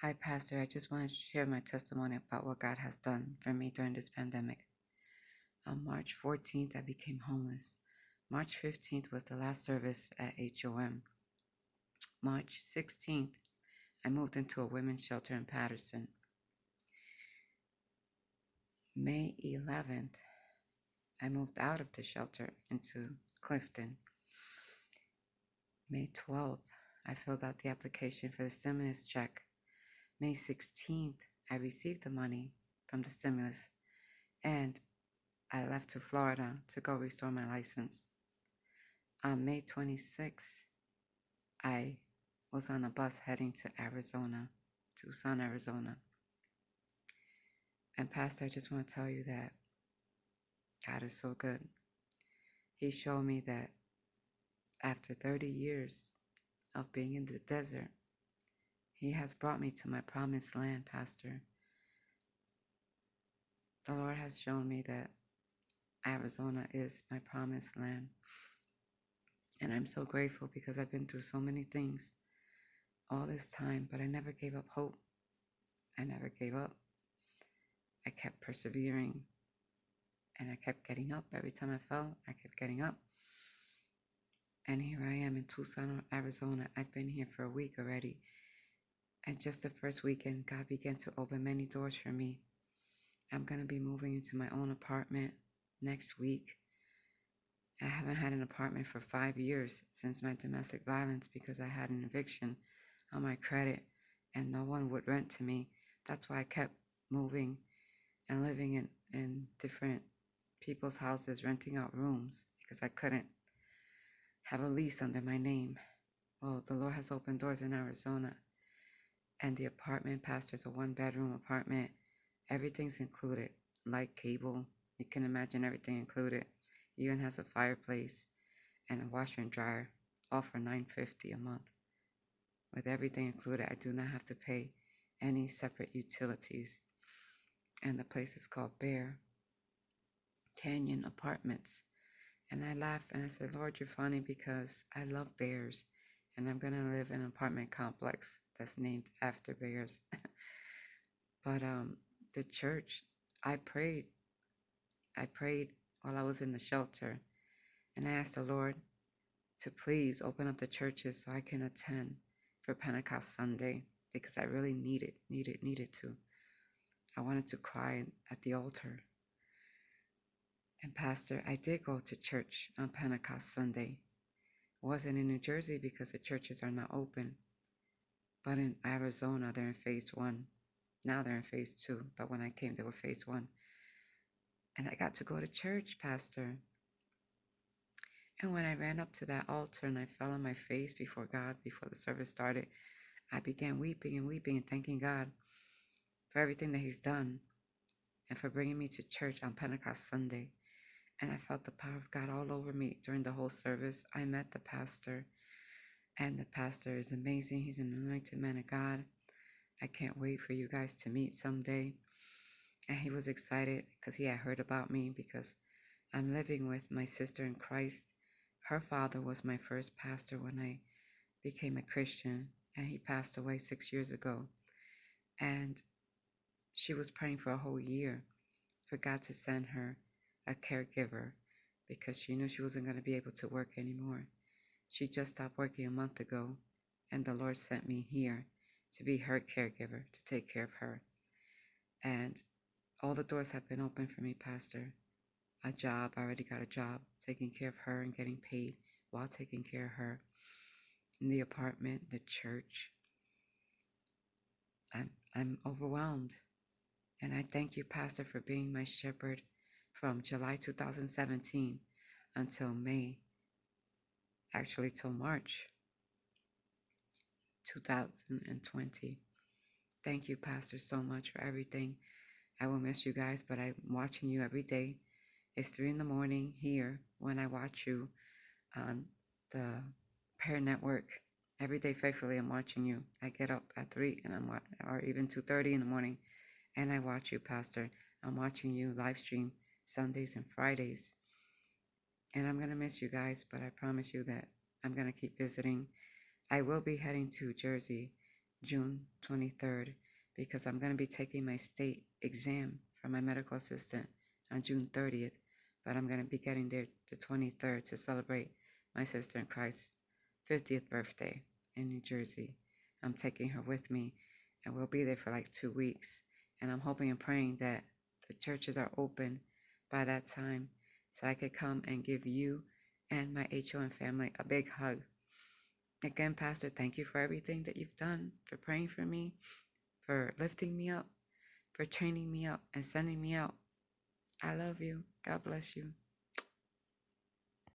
Hi, Pastor. I just wanted to share my testimony about what God has done for me during this pandemic. On March 14th, I became homeless. March 15th was the last service at HOM. March 16th, I moved into a women's shelter in Patterson. May 11th, I moved out of the shelter into Clifton. May 12th, I filled out the application for the stimulus check. May 16th, I received the money from the stimulus, and I left to Florida to go restore my license. On May 26th, I was on a bus heading to Arizona, Tucson, Arizona. And Pastor, I just want to tell you that God is so good. He showed me that after 30 years of being in the desert, He has brought me to my promised land, Pastor. The Lord has shown me that Arizona is my promised land. And I'm so grateful because I've been through so many things all this time, but I never gave up hope. I never gave up. I kept persevering, and I kept getting up. Every time I fell, I kept getting up. And here I am in Tucson, Arizona. I've been here for a week already. And just the first weekend, God began to open many doors for me. I'm going to be moving into my own apartment next week. I haven't had an apartment for 5 years since my domestic violence because I had an eviction on my credit and no one would rent to me. That's why I kept moving and living in different people's houses, renting out rooms because I couldn't have a lease under my name. Well, the Lord has opened doors in Arizona, and the apartment, Pastor, is a 1-bedroom apartment. Everything's included, light, cable. You can imagine everything included. It even has a fireplace and a washer and dryer, all for $950 a month. With everything included, I do not have to pay any separate utilities. And the place is called Bear Canyon Apartments. And I laughed and I said, Lord, you're funny because I love bears. And I'm going to live in an apartment complex that's named after bears. But the church, I prayed while I was in the shelter. And I asked the Lord to please open up the churches so I can attend for Pentecost Sunday because I really needed to. I wanted to cry at the altar. And Pastor, I did go to church on Pentecost Sunday. I wasn't in New Jersey because the churches are not open. But in Arizona, they're in phase 1. Now they're in phase 2. But when I came, they were phase 1. And I got to go to church, Pastor. And when I ran up to that altar and I fell on my face before God, before the service started, I began weeping and thanking God for everything that He's done and for bringing me to church on Pentecost Sunday. And I felt the power of God all over me during the whole service. I met the pastor, and the pastor is amazing. He's an anointed man of God. I can't wait for you guys to meet someday. And he was excited because he had heard about me because I'm living with my sister in Christ. Her father was my first pastor when I became a Christian, and he passed away 6 years ago. And she was praying for a whole year for God to send her a caregiver because she knew she wasn't going to be able to work anymore. She just stopped working a month ago, and the Lord sent me here to be her caregiver, to take care of her. And all the doors have been open for me, Pastor. A job, I already got a job, taking care of her and getting paid while taking care of her. In the apartment, the church. I'm overwhelmed. And I thank you, Pastor, for being my shepherd from July 2017 until till March 2020. Thank you, Pastor, so much for everything. I will miss you guys, but I'm watching you every day. It's 3 a.m. here when I watch you on the Prayer Network. Every day faithfully, I'm watching you. I get up at 3 and or even 2:30 in the morning, and I watch you, Pastor. I'm watching you live stream Sundays and Fridays. And I'm going to miss you guys, but I promise you that I'm going to keep visiting. I will be heading to Jersey June 23rd, because I'm going to be taking my state exam for my medical assistant on June 30th, but I'm going to be getting there the 23rd to celebrate my sister in Christ's 50th birthday in New Jersey. I'm taking her with me, and we'll be there for like 2 weeks. And I'm hoping and praying that the churches are open by that time so I could come and give you and my HON family a big hug. Again, Pastor, thank you for everything that you've done, for praying for me, for lifting me up, for training me up and sending me out. I love you. God bless you.